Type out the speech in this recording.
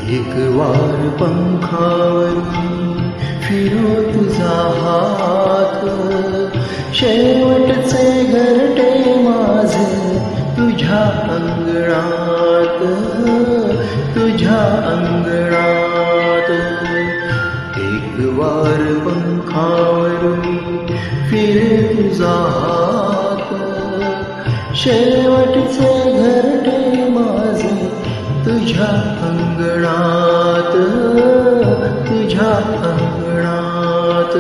एक वार पंखावरून फिरो तुझा हात, शेवटचे घरटे माझे तुझ्या अंगणात, तुझ्या अंगणात. एक वार पंखावरून फिरे तुझा हात, शेवटचे घरटे माझे तुझ्या अंगणात, तुझ्या अंगणात.